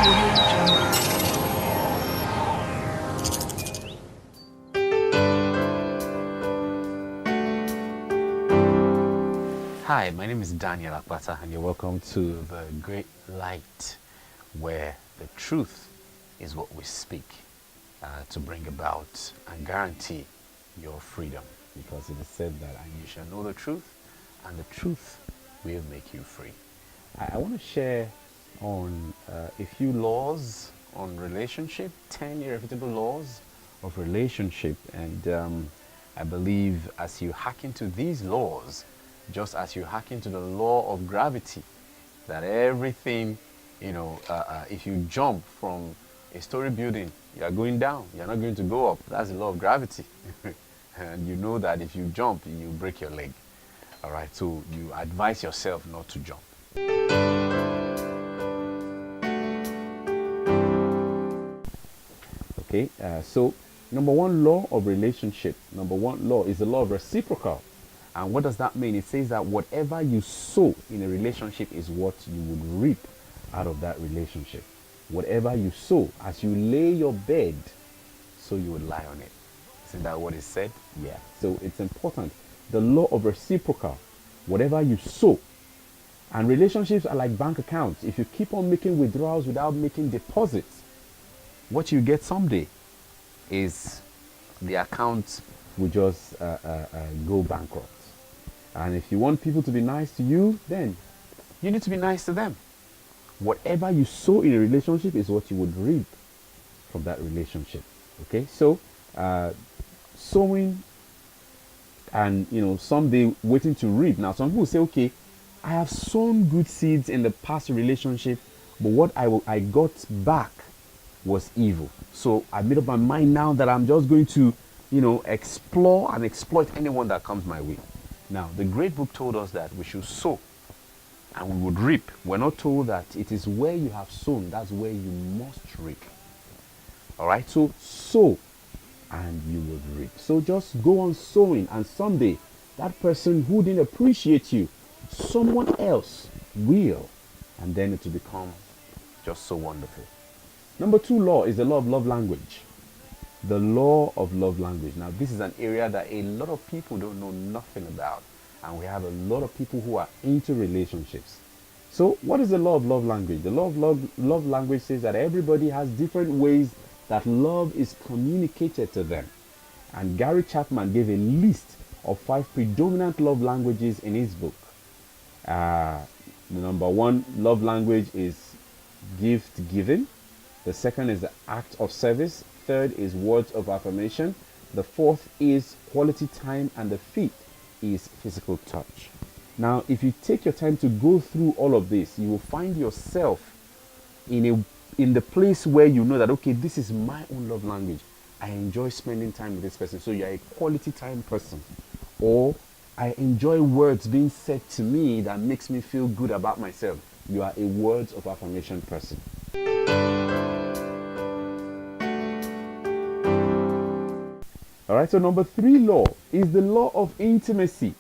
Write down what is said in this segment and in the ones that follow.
Hi, my name is Daniel AKPATA, and you're welcome to the Great Light, where the truth is what we speak to bring about and guarantee your freedom. Because it is said that, and you shall know the truth, and the truth will make you free. I want to share on a few laws on relationship, 10 irrefutable laws of relationship. And I believe as you hack into these laws, just as you hack into the law of gravity, that everything, if you jump from a story building, you are going down, you're not going to go up. That's the law of gravity. And you know that if you jump, you break your leg. All right, so you advise yourself not to jump. Okay, so number one law of relationship, number one law is the law of reciprocal. And what does that mean? It says that whatever you sow in a relationship is what you would reap out of that relationship. Whatever you sow, as you lay your bed, so you would lie on it. Isn't that what is said? Yeah. So it's important. The law of reciprocal. Whatever you sow. And relationships are like bank accounts. If you keep on making withdrawals without making deposits, what you get someday is the account will just go bankrupt. And if you want people to be nice to you, then you need to be nice to them. Whatever you sow in a relationship is what you would reap from that relationship. Okay, so sowing and someday waiting to reap. Now some people say, okay, I have sown good seeds in the past relationship, but what I got back was evil. So I made up my mind now that I'm just going to explore and exploit anyone that comes my way. Now, the great book told us that we should sow and we would reap. We're not told that it is where you have sown, that's where you must reap. All right, so sow and you will reap. So just go on sowing, and someday that person who didn't appreciate you, someone else will, and then it will become just so wonderful. Number two law is the law of love language. The law of love language. Now, this is an area that a lot of people don't know nothing about. And we have a lot of people who are into relationships. So, what is the law of love language? The law of love language says that everybody has different ways that love is communicated to them. And Gary Chapman gave a list of 5 predominant love languages in his book. The number one love language is gift giving. The second is the act of service. Third is words of affirmation. The fourth is quality time, and the fifth is physical touch. Now, if you take your time to go through all of this, you will find yourself in the place where you know that, okay, this is my own love language. I enjoy spending time with this person. So you're a quality time person. Or I enjoy words being said to me that makes me feel good about myself. You are a words of affirmation person. All right, so number 3 law is the law of intimacy.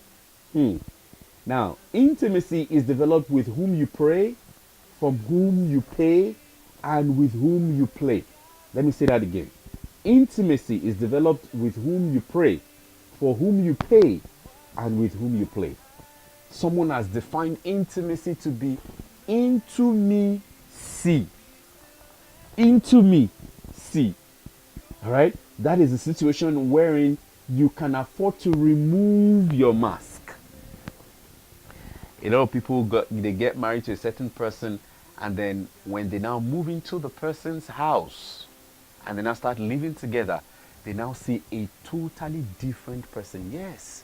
Now, intimacy is developed with whom you pray, from whom you pay, and with whom you play. Let me say that again. Intimacy is developed with whom you pray, for whom you pay, and with whom you play. Someone has defined intimacy to be into me, see. Into me, see. All right? That is a situation wherein you can afford to remove your mask. A lot of people they get married to a certain person, and then when they now move into the person's house and they now start living together, they now see a totally different person. Yes,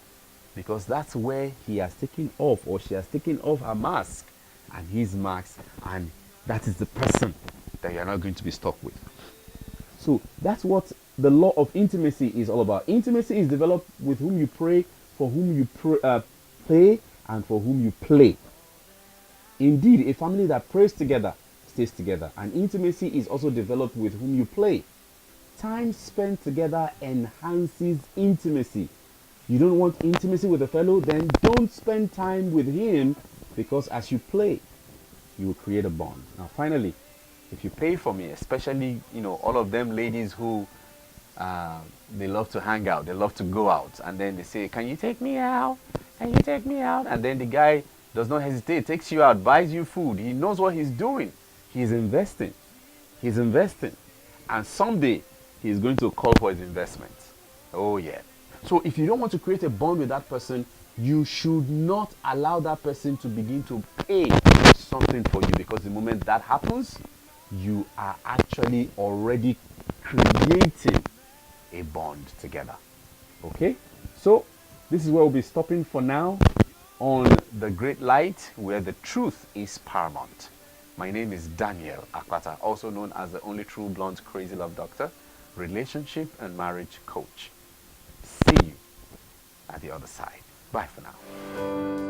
because that's where he has taken off or she has taken off her mask and his mask, and that is the person that you're not going to be stuck with. So that's what the law of intimacy is all about. Intimacy is developed with whom you pray, for whom you pray, and for whom you play. Indeed, a family that prays together stays together. And intimacy is also developed with whom you play. Time spent together enhances intimacy. You don't want intimacy with a fellow, then don't spend time with him, because as you play, you will create a bond. Now, finally, if you pay for me, especially, all of them ladies who they love to hang out, they love to go out, and then they say, can you take me out? Can you take me out? And then the guy does not hesitate, takes you out, buys you food. He knows what he's doing. He's investing. He's investing. And someday, he's going to call for his investment. Oh, yeah. So if you don't want to create a bond with that person, you should not allow that person to begin to pay something for you, because the moment that happens, you are actually already creating a bond together. Okay? So this is where we'll be stopping for now on The Great Light, where the truth is paramount. My name is Daniel AKPATA, also known as the only true blunt crazy love doctor, relationship and marriage coach. See you at the other side. Bye for now.